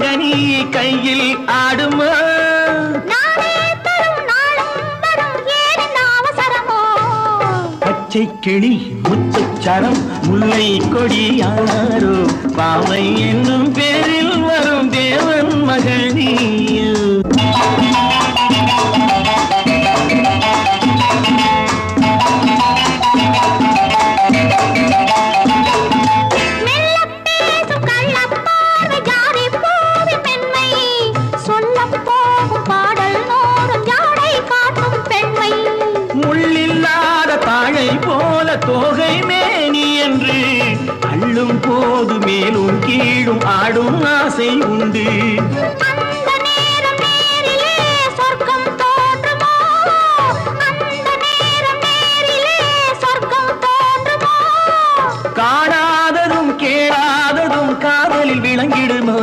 மாங்கனி கையில் ஆடுமா பச்சை கிளி முத்துச்சரம் முல்லை கொடி யாரோ பாவை என்னும் பேரில் வரும் தேவன் மகள் நீயோ போல தோகை மேனி என்று அள்ளும் போது மேலும் கீழும் ஆடும் ஆசை உண்டு அந்த நேரம் நேரிலே சொர்க்கம் தோன்றுமோ அந்த நேரம் நேரிலே சொர்க்கம் தோன்றுமோ காணாததும் கேளாததும் காதலில் விளங்கிடுமோ